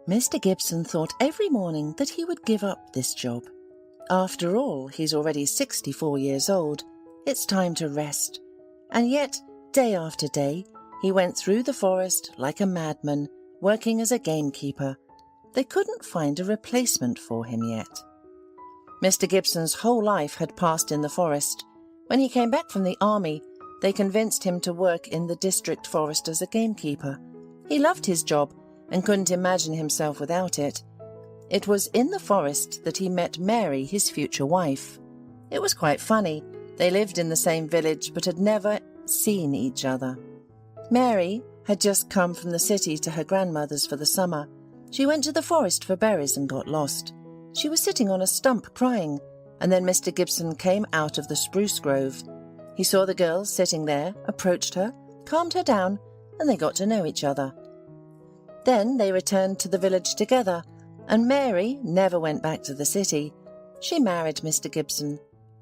Mr. Gibson thought every morning that he would give up this job. After all, he's already 64 years old. It's time to rest. And yet, day after day, he went through the forest like a madman, working as a gamekeeper. They couldn't find a replacement for him yet. Mr. Gibson's whole life had passed in the forest. When he came back from the army, they convinced him to work in the district forest as a gamekeeper. He loved his job and couldn't imagine himself without it. It was in the forest that he met Mary, his future wife. It was quite funny. They lived in the same village but had never seen each other. Mary had just come from the city to her grandmother's for the summer. She went to the forest for berries and got lost. She was sitting on a stump crying, and then Mr. Gibson came out of the spruce grove. He saw the girl sitting there, approached her, calmed her down, and they got to know each other. Then they returned to the village together, and Mary never went back to the city. She married Mr. Gibson.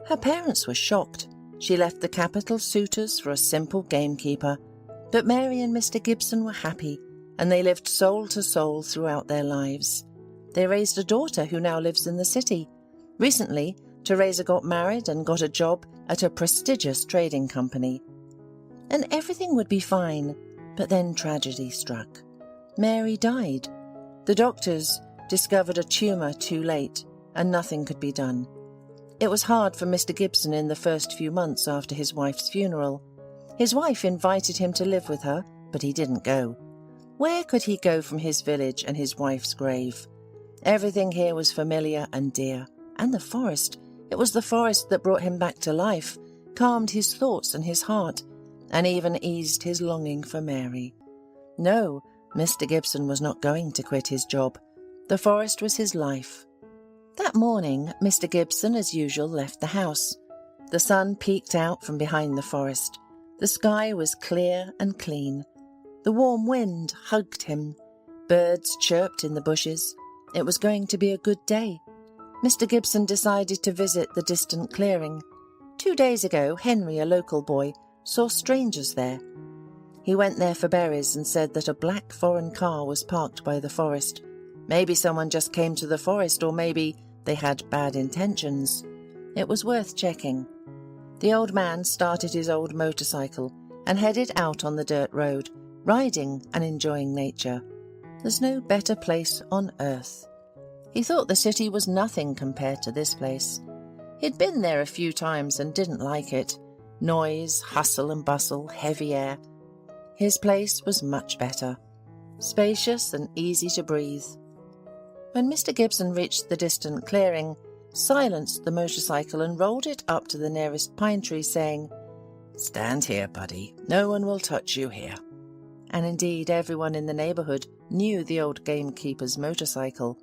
Her parents were shocked. She left the capital suitors for a simple gamekeeper. But Mary and Mr. Gibson were happy, and they lived soul to soul throughout their lives. They raised a daughter who now lives in the city. Recently, Teresa got married and got a job at a prestigious trading company. And everything would be fine, but then tragedy struck. Mary died. The doctors discovered a tumour too late, and nothing could be done. It was hard for Mr. Gibson in the first few months after his wife's funeral. His wife invited him to live with her, but he didn't go. Where could he go from his village and his wife's grave? Everything here was familiar and dear. And the forest. It was the forest that brought him back to life, calmed his thoughts and his heart, and even eased his longing for Mary. No, Mr. Gibson was not going to quit his job. The forest was his life. That morning, Mr. Gibson, as usual, left the house. The sun peeked out from behind the forest. The sky was clear and clean. The warm wind hugged him. Birds chirped in the bushes. It was going to be a good day. Mr. Gibson decided to visit the distant clearing. 2 days ago, Henry, a local boy, saw strangers there. He went there for berries and said that a black foreign car was parked by the forest. Maybe someone just came to the forest, or maybe they had bad intentions. It was worth checking. The old man started his old motorcycle and headed out on the dirt road, riding and enjoying nature. There's no better place on earth. He thought the city was nothing compared to this place. He'd been there a few times and didn't like it. Noise, hustle and bustle, heavy air. His place was much better. Spacious and easy to breathe. When Mr. Gibson reached the distant clearing, silenced the motorcycle and rolled it up to the nearest pine tree, saying, "Stand here, buddy. No one will touch you here." And indeed, everyone in the neighbourhood knew the old gamekeeper's motorcycle,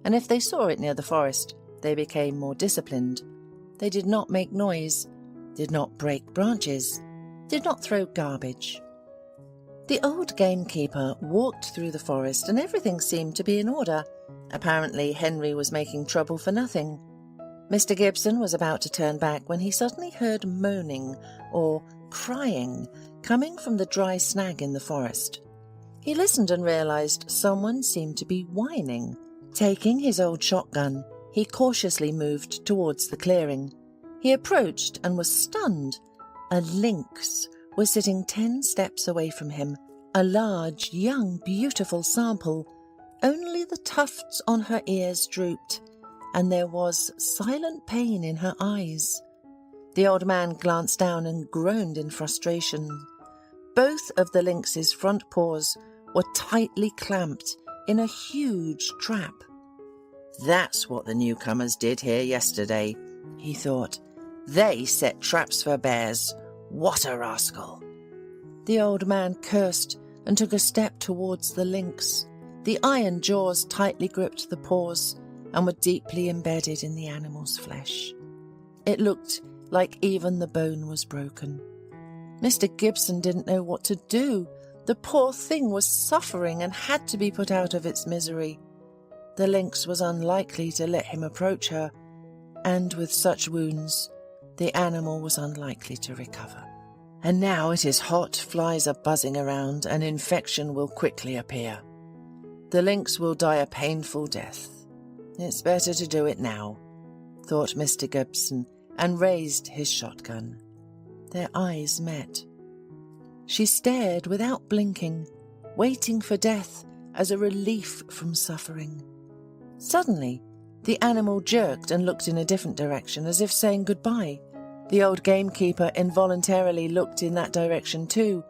and if they saw it near the forest, they became more disciplined. They did not make noise, did not break branches, did not throw garbage. The old gamekeeper walked through the forest and everything seemed to be in order. Apparently, Henry was making trouble for nothing. Mr. Gibson was about to turn back when he suddenly heard moaning or crying coming from the dry snag in the forest. He listened and realized someone seemed to be whining. Taking his old shotgun, he cautiously moved towards the clearing. He approached and was stunned. A lynx was sitting 10 steps away from him, a large, young, beautiful sample. Only the tufts on her ears drooped, and there was silent pain in her eyes. The old man glanced down and groaned in frustration. Both of the lynx's front paws were tightly clamped in a huge trap. "That's what the newcomers did here yesterday," he thought. "They set traps for bears. What a rascal!" The old man cursed and took a step towards the lynx. The iron jaws tightly gripped the paws and were deeply embedded in the animal's flesh. It looked like even the bone was broken. Mr. Gibson didn't know what to do. The poor thing was suffering and had to be put out of its misery. The lynx was unlikely to let him approach her, and with such wounds, the animal was unlikely to recover. And now it is hot, flies are buzzing around, and infection will quickly appear. The lynx will die a painful death. It's better to do it now, thought Mr. Gibson, and raised his shotgun. Their eyes met. She stared without blinking, waiting for death as a relief from suffering. Suddenly, the animal jerked and looked in a different direction, as if saying goodbye. The old gamekeeper involuntarily looked in that direction too.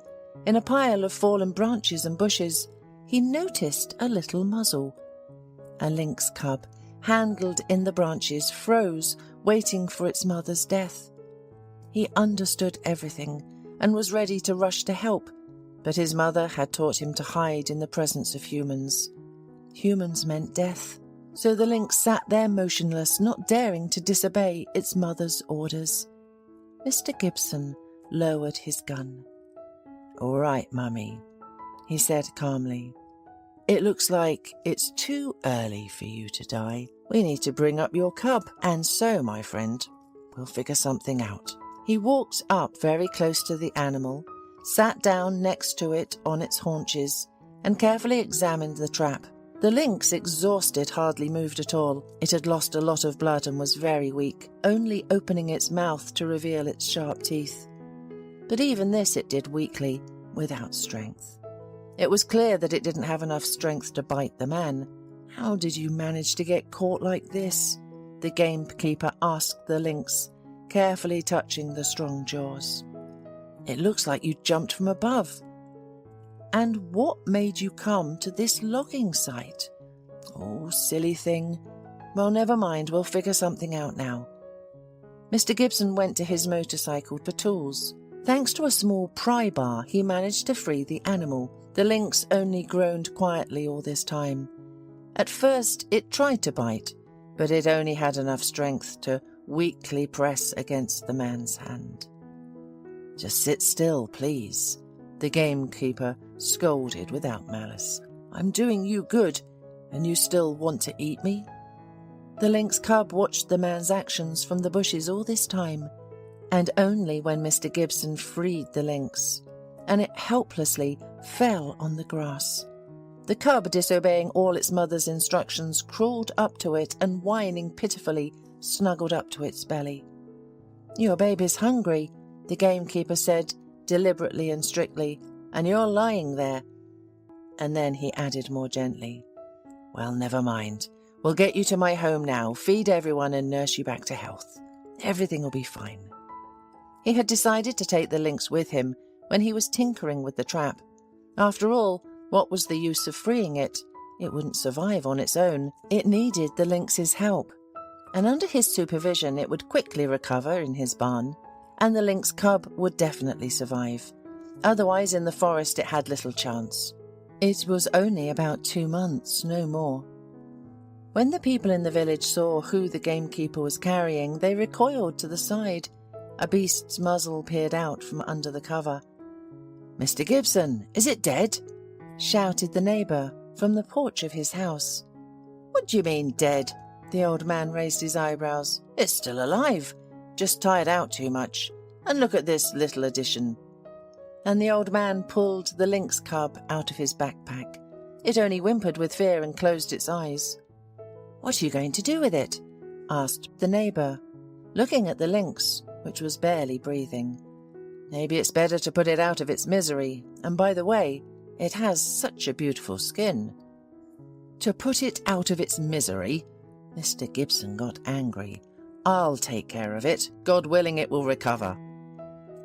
In a pile of fallen branches and bushes, he noticed a little muzzle. A lynx cub, handled in the branches, froze, waiting for its mother's death. He understood everything and was ready to rush to help, but his mother had taught him to hide in the presence of humans. Humans meant death, so the lynx sat there motionless, not daring to disobey its mother's orders. Mr. Gibson lowered his gun. "All right, Mummy," he said calmly. "It looks like it's too early for you to die. We need to bring up your cub, and so, my friend, we'll figure something out." He walked up very close to the animal, sat down next to it on its haunches, and carefully examined the trap. The lynx, exhausted, hardly moved at all. It had lost a lot of blood and was very weak, only opening its mouth to reveal its sharp teeth. But even this it did weakly, without strength. It was clear that it didn't have enough strength to bite the man. "How did you manage to get caught like this?" the gamekeeper asked the lynx, carefully touching the strong jaws. "It looks like you jumped from above. And what made you come to this logging site?" "Oh, silly thing. Well, never mind, we'll figure something out now." Mr. Gibson went to his motorcycle for tools. Thanks to a small pry bar, he managed to free the animal. The lynx only groaned quietly all this time. At first, it tried to bite, but it only had enough strength to weakly press against the man's hand. "Just sit still, please," the gamekeeper scolded without malice. "I'm doing you good, and you still want to eat me?" The lynx cub watched the man's actions from the bushes all this time, and only when Mr. Gibson freed the lynx, and it helplessly fell on the grass. The cub, disobeying all its mother's instructions, crawled up to it and, whining pitifully, snuggled up to its belly. "Your baby's hungry," the gamekeeper said, deliberately and strictly, "and you're lying there." And then he added more gently, "Well, never mind. We'll get you to my home now, feed everyone and nurse you back to health. Everything will be fine." He had decided to take the lynx with him when he was tinkering with the trap. After all, what was the use of freeing it? It wouldn't survive on its own. It needed the lynx's help. And under his supervision it would quickly recover in his barn, and the lynx cub would definitely survive. Otherwise, in the forest it had little chance. It was only about 2 months, no more. When the people in the village saw who the gamekeeper was carrying, they recoiled to the side. A beast's muzzle peered out from under the cover. "Mr. Gibson, is it dead?" shouted the neighbour from the porch of his house. "What do you mean, dead?" The old man raised his eyebrows. "It's still alive, just tired out too much. And look at this little addition." And the old man pulled the lynx cub out of his backpack. It only whimpered with fear and closed its eyes. "What are you going to do with it?" asked the neighbour, looking at the lynx, which was barely breathing. "Maybe it's better to put it out of its misery. And by the way, it has such a beautiful skin." "To put it out of its misery?" Mr. Gibson got angry. "I'll take care of it. God willing, it will recover."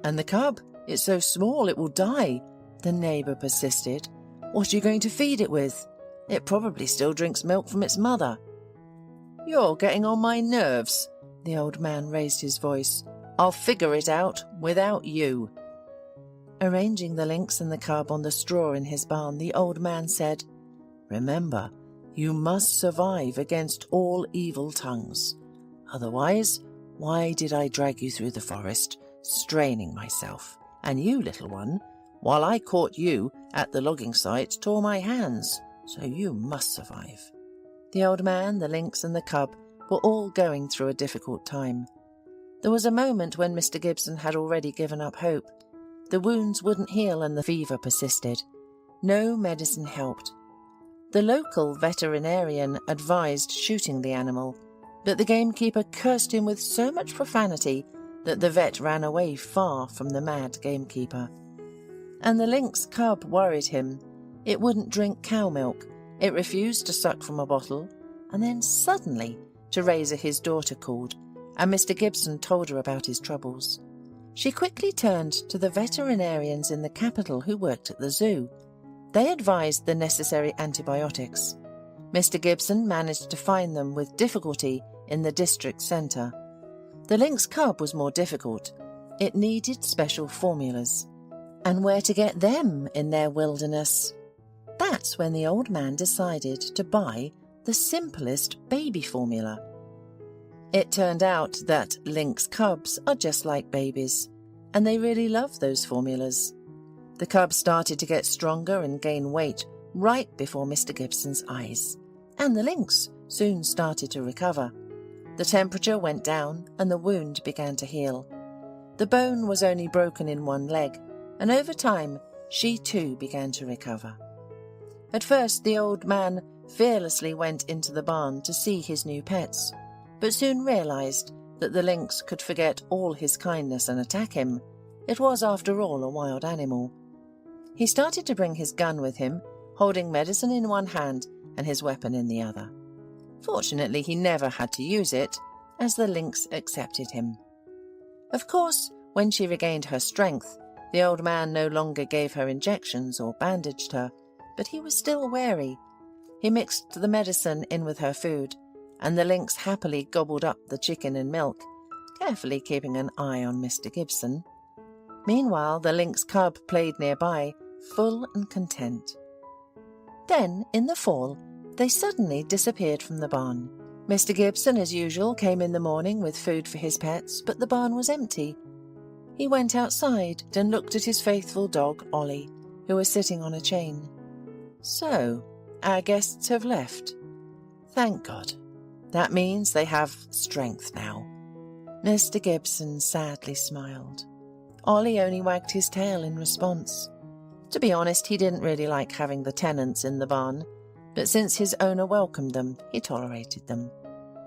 "And the cub? It's so small it will die," the neighbour persisted. "What are you going to feed it with? It probably still drinks milk from its mother." "You're getting on my nerves," the old man raised his voice. "I'll figure it out without you." Arranging the lynx and the cub on the straw in his barn, the old man said, "Remember, you must survive against all evil tongues. Otherwise, why did I drag you through the forest, straining myself? And you, little one, while I caught you at the logging site, tore my hands, so you must survive." The old man, the lynx and the cub were all going through a difficult time. There was a moment when Mr. Gibson had already given up hope. The wounds wouldn't heal and the fever persisted. No medicine helped. The local veterinarian advised shooting the animal, but the gamekeeper cursed him with so much profanity that the vet ran away far from the mad gamekeeper. And the lynx cub worried him. It wouldn't drink cow milk, it refused to suck from a bottle, and then suddenly Teresa, his daughter, called, and Mr. Gibson told her about his troubles. She quickly turned to the veterinarians in the capital who worked at the zoo. They advised the necessary antibiotics. Mr. Gibson managed to find them with difficulty in the district centre. The lynx cub was more difficult. It needed special formulas. And where to get them in their wilderness? That's when the old man decided to buy the simplest baby formula. It turned out that lynx cubs are just like babies, and they really love those formulas. The cubs started to get stronger and gain weight right before Mr. Gibson's eyes, and the lynx soon started to recover. The temperature went down and the wound began to heal. The bone was only broken in one leg, and over time she too began to recover. At first the old man fearlessly went into the barn to see his new pets, but soon realized that the lynx could forget all his kindness and attack him. It was, after all, a wild animal. He started to bring his gun with him, holding medicine in one hand and his weapon in the other. Fortunately, he never had to use it, as the lynx accepted him. Of course, when she regained her strength, the old man no longer gave her injections or bandaged her, but he was still wary. He mixed the medicine in with her food, and the lynx happily gobbled up the chicken and milk, carefully keeping an eye on Mr. Gibson. Meanwhile, the lynx cub played nearby, full and content. Then, in the fall, they suddenly disappeared from the barn. Mr. Gibson, as usual, came in the morning with food for his pets, but the barn was empty. He went outside and looked at his faithful dog, Ollie, who was sitting on a chain. So, our guests have left. Thank God. That means they have strength now. Mr. Gibson sadly smiled. Ollie only wagged his tail in response. To be honest, he didn't really like having the tenants in the barn, but since his owner welcomed them, he tolerated them.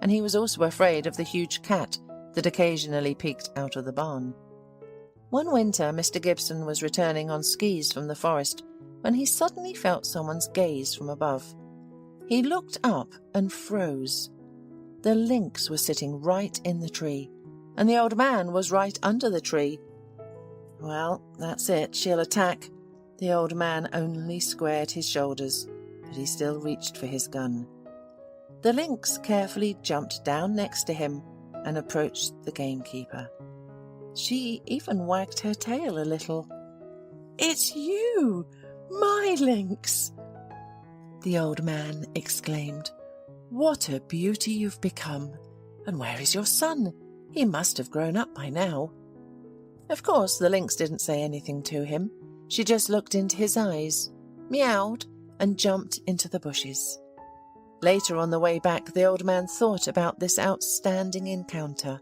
And he was also afraid of the huge cat that occasionally peeked out of the barn. One winter, Mr. Gibson was returning on skis from the forest when he suddenly felt someone's gaze from above. He looked up and froze. The lynx was sitting right in the tree, and the old man was right under the tree. Well, that's it, she'll attack. The old man only squared his shoulders, but he still reached for his gun. The lynx carefully jumped down next to him and approached the gamekeeper. She even wagged her tail a little. "It's you, my lynx!" the old man exclaimed. "What a beauty you've become! And where is your son? He must have grown up by now." Of course, the lynx didn't say anything to him. She just looked into his eyes, meowed, and jumped into the bushes. Later on the way back, the old man thought about this outstanding encounter.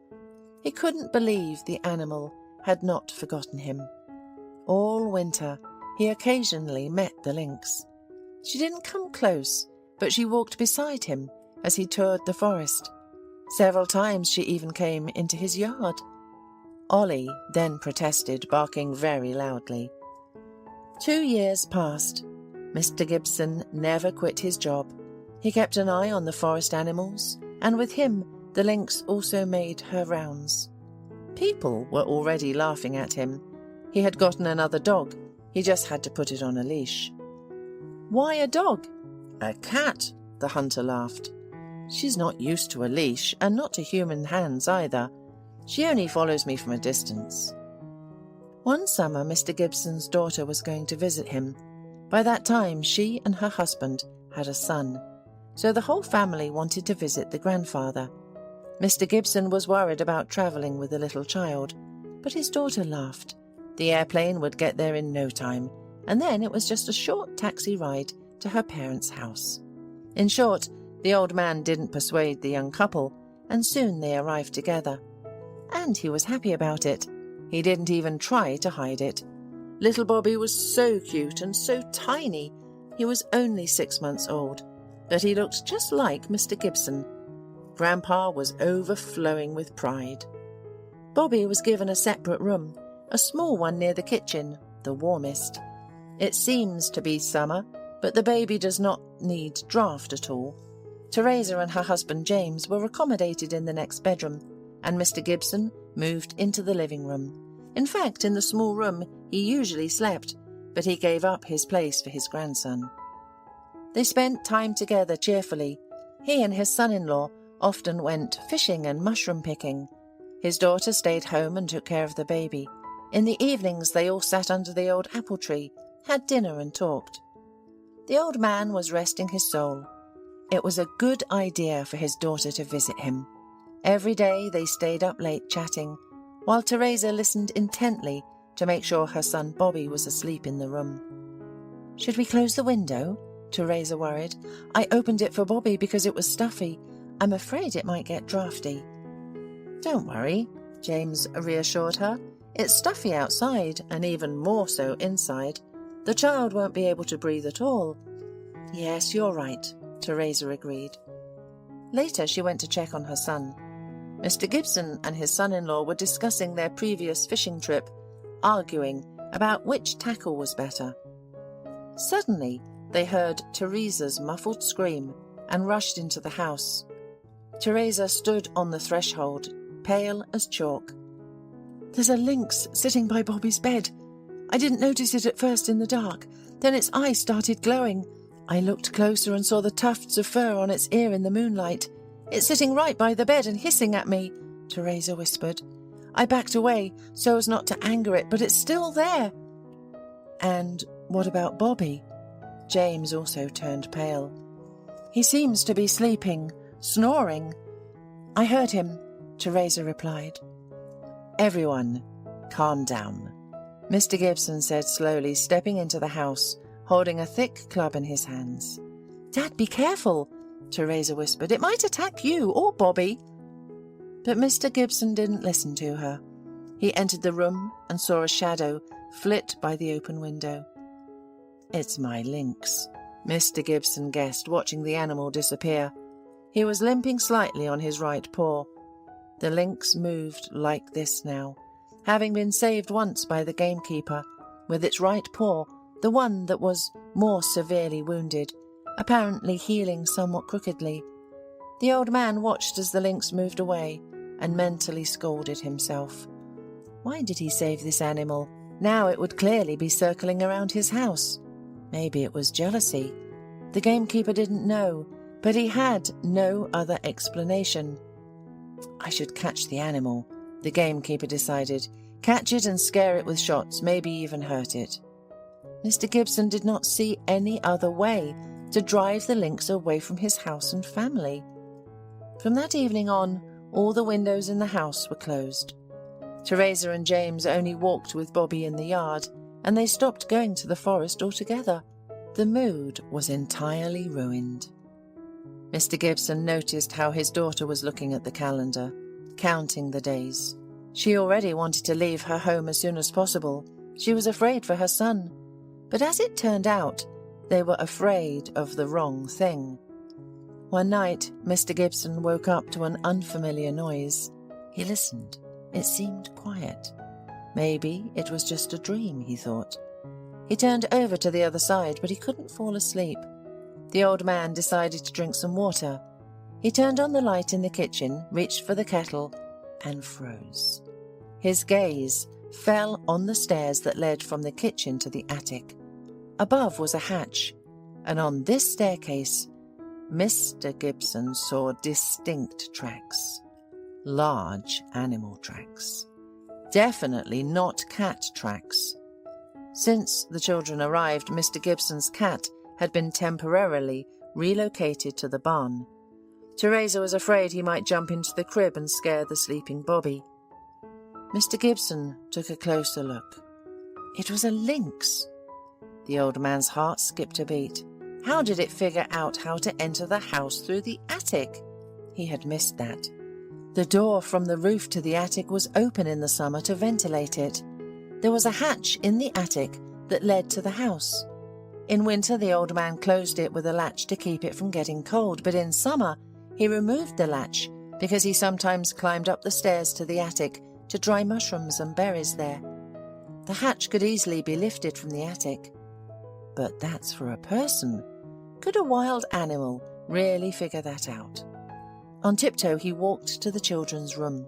He couldn't believe the animal had not forgotten him. All winter, he occasionally met the lynx. She didn't come close, but she walked beside him as he toured the forest. Several times she even came into his yard. Ollie then protested, barking very loudly. 2 years passed. Mr. Gibson never quit his job. He kept an eye on the forest animals, and with him, the lynx also made her rounds. People were already laughing at him. He had gotten another dog. He just had to put it on a leash. "Why a dog?" "A cat," the hunter laughed. "She's not used to a leash, and not to human hands either. She only follows me from a distance." One summer, Mr. Gibson's daughter was going to visit him. By that time, she and her husband had a son, so the whole family wanted to visit the grandfather. Mr. Gibson was worried about travelling with a little child, but his daughter laughed. The airplane would get there in no time, and then it was just a short taxi ride to her parents' house. In short, the old man didn't persuade the young couple, and soon they arrived together. And he was happy about it. He didn't even try to hide it. Little Bobby was so cute and so tiny, He was only 6 months old, but he looked just like Mr. Gibson. Grandpa was overflowing with pride. Bobby was given a separate room, a small one near the kitchen, the warmest. It seems to be summer, but the baby does not need draught at all. Teresa and her husband James were accommodated in the next bedroom, and Mr. Gibson moved into the living room. In fact, in the small room he usually slept, but he gave up his place for his grandson. They spent time together cheerfully. He and his son-in-law often went fishing and mushroom picking. His daughter stayed home and took care of the baby. In the evenings they all sat under the old apple tree, had dinner and talked. The old man was resting his soul. It was a good idea for his daughter to visit him. Every day they stayed up late chatting, while Teresa listened intently to make sure her son Bobby was asleep in the room. "Should we close the window?" Teresa worried. "I opened it for Bobby because it was stuffy. I'm afraid it might get drafty." "Don't worry," James reassured her. "It's stuffy outside and even more so inside. The child won't be able to breathe at all." "Yes, you're right," Teresa agreed. Later she went to check on her son. Mr. Gibson and his son-in-law were discussing their previous fishing trip, arguing about which tackle was better. Suddenly they heard Teresa's muffled scream and rushed into the house. Teresa stood on the threshold, pale as chalk. "There's a lynx sitting by Bobby's bed. I didn't notice it at first in the dark. Then its eyes started glowing. I looked closer and saw the tufts of fur on its ear in the moonlight. It's sitting right by the bed and hissing at me," Teresa whispered. "I backed away so as not to anger it, but it's still there." "And what about Bobby?" James also turned pale. "He seems to be sleeping, snoring." "I heard him," Teresa replied. "Everyone, calm down," Mr. Gibson said slowly, stepping into the house, holding a thick club in his hands. "Dad, be careful," Teresa whispered. "It might attack you or Bobby." But Mr. Gibson didn't listen to her. He entered the room and saw a shadow flit by the open window. "It's my lynx," Mr. Gibson guessed, watching the animal disappear. He was limping slightly on his right paw. The lynx moved like this now, having been saved once by the gamekeeper, with its right paw, the one that was more severely wounded, apparently healing somewhat crookedly. The old man watched as the lynx moved away and mentally scolded himself. Why did he save this animal? Now it would clearly be circling around his house. Maybe it was jealousy. The gamekeeper didn't know, but he had no other explanation. "I should catch the animal," the gamekeeper decided. "Catch it and scare it with shots, maybe even hurt it." Mr. Gibson did not see any other way to drive the lynx away from his house and family. From that evening on, all the windows in the house were closed. Teresa and James only walked with Bobby in the yard, and they stopped going to the forest altogether. The mood was entirely ruined. Mr. Gibson noticed how his daughter was looking at the calendar, counting the days. She already wanted to leave her home as soon as possible. She was afraid for her son. But as it turned out, they were afraid of the wrong thing. One night, Mr. Gibson woke up to an unfamiliar noise. He listened. It seemed quiet. Maybe it was just a dream, he thought. He turned over to the other side, but he couldn't fall asleep. The old man decided to drink some water. He turned on the light in the kitchen, reached for the kettle, and froze. His gaze fell on the stairs that led from the kitchen to the attic. Above was a hatch, and on this staircase, Mr. Gibson saw distinct tracks. Large animal tracks. Definitely not cat tracks. Since the children arrived, Mr. Gibson's cat had been temporarily relocated to the barn. Teresa was afraid he might jump into the crib and scare the sleeping Bobby. Mr. Gibson took a closer look. It was a lynx. The old man's heart skipped a beat. How did it figure out how to enter the house through the attic? He had missed that. The door from the roof to the attic was open in the summer to ventilate it. There was a hatch in the attic that led to the house. In winter, the old man closed it with a latch to keep it from getting cold, but in summer, he removed the latch because he sometimes climbed up the stairs to the attic to dry mushrooms and berries there. The hatch could easily be lifted from the attic. But that's for a person. Could a wild animal really figure that out? On tiptoe, he walked to the children's room.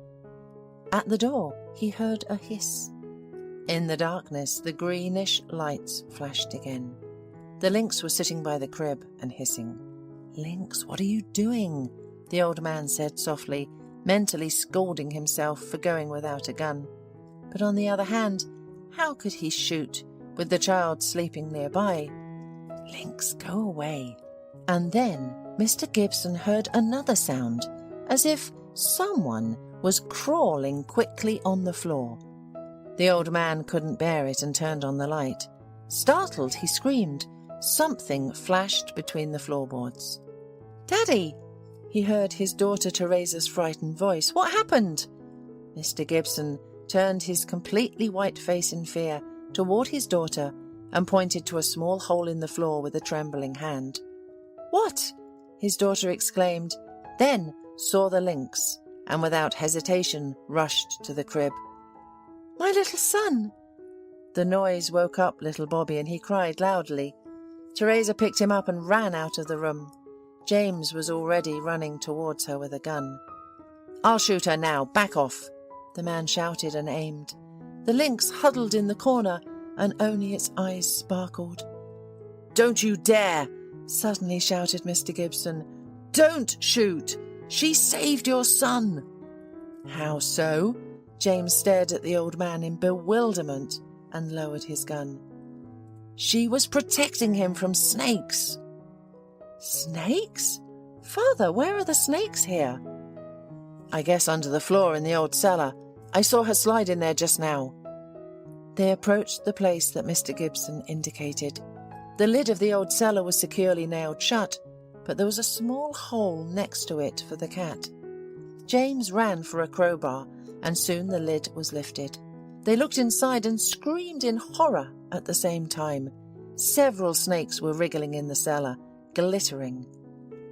At the door, he heard a hiss. In the darkness, the greenish lights flashed again. The lynx was sitting by the crib and hissing. "Lynx, what are you doing?" the old man said softly, mentally scolding himself for going without a gun. But on the other hand, how could he shoot with the child sleeping nearby? "Lynx, go away." And then Mr. Gibson heard another sound, as if someone was crawling quickly on the floor. The old man couldn't bear it and turned on the light. Startled, he screamed. Something flashed between the floorboards. "Daddy!" he heard his daughter Teresa's frightened voice. "What happened?" Mr. Gibson turned his completely white face in fear toward his daughter and pointed to a small hole in the floor with a trembling hand. "What?" his daughter exclaimed, then saw the lynx and without hesitation rushed to the crib. "My little son!" The noise woke up little Bobby and he cried loudly. Teresa picked him up and ran out of the room. James was already running towards her with a gun. "I'll shoot her now, back off!" the man shouted and aimed. The lynx huddled in the corner and only its eyes sparkled. "Don't you dare!" suddenly shouted Mr. Gibson. "Don't shoot! She saved your son!" "How so?" James stared at the old man in bewilderment and lowered his gun. "She was protecting him from snakes." "Snakes? Father, where are the snakes here?" "I guess under the floor in the old cellar. I saw her slide in there just now." They approached the place that Mr. Gibson indicated. The lid of the old cellar was securely nailed shut, but there was a small hole next to it for the cat. James ran for a crowbar, and soon the lid was lifted. They looked inside and screamed in horror at the same time. Several snakes were wriggling in the cellar, glittering.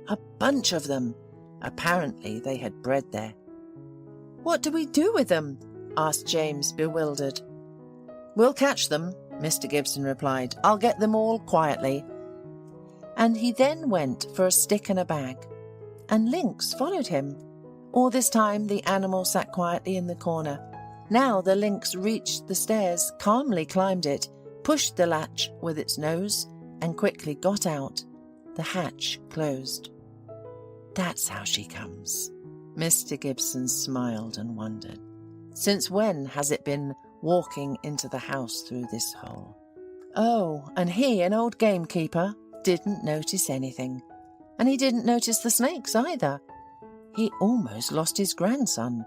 A bunch of them. Apparently they had bred there. "What do we do with them?" asked James, bewildered. "We'll catch them," Mr. Gibson replied. "I'll get them all quietly." And he then went for a stick and a bag. And Lynx followed him. All this time the animal sat quietly in the corner. Now the lynx reached the stairs, calmly climbed it, pushed the latch with its nose, and quickly got out. The hatch closed. "That's how she comes." Mr. Gibson smiled and wondered. Since when has it been walking into the house through this hole? Oh, and he, an old gamekeeper, didn't notice anything. And he didn't notice the snakes either. He almost lost his grandson.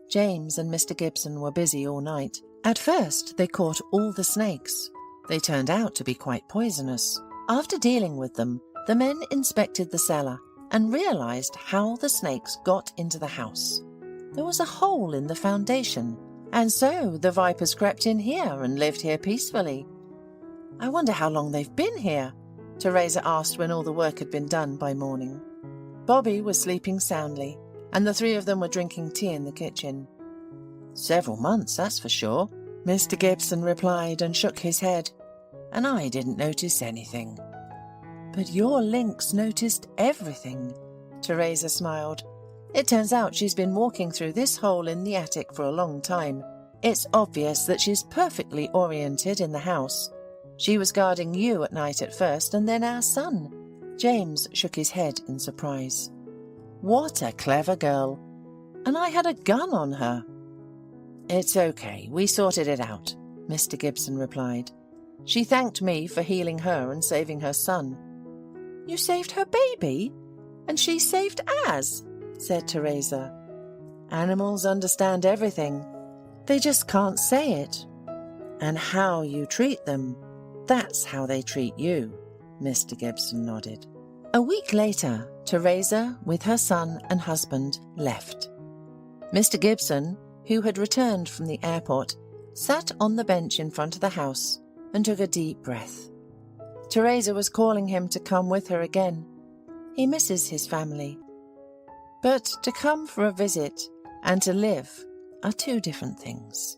James and Mr. Gibson were busy all night. At first, they caught all the snakes. They turned out to be quite poisonous. After dealing with them, the men inspected the cellar and realized how the snakes got into the house. There was a hole in the foundation, and so the vipers crept in here and lived here peacefully. "I wonder how long they've been here?" Teresa asked when all the work had been done by morning. Bobby was sleeping soundly, and the three of them were drinking tea in the kitchen. "Several months, that's for sure," Mr. Gibson replied and shook his head. "And I didn't notice anything." "But your lynx noticed everything," Teresa smiled. "It turns out she's been walking through this hole in the attic for a long time. It's obvious that she's perfectly oriented in the house. She was guarding you at night at first, and then our son." James shook his head in surprise. "What a clever girl! And I had a gun on her." "It's okay, we sorted it out," Mr. Gibson replied. "She thanked me for healing her and saving her son." "You saved her baby? And she saved ours?" said Teresa. "Animals understand everything. They just can't say it. And how you treat them, that's how they treat you," Mr. Gibson nodded. A week later, Teresa, with her son and husband, left. Mr. Gibson, who had returned from the airport, sat on the bench in front of the house and took a deep breath. Teresa was calling him to come with her again. He misses his family. But to come for a visit and to live are two different things.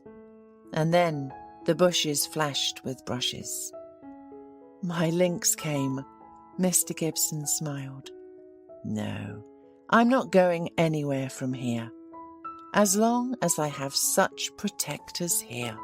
And then the bushes flashed with brushes. My Lynx came. Mr. Gibson smiled. No, I'm not going anywhere from here, as long as I have such protectors here.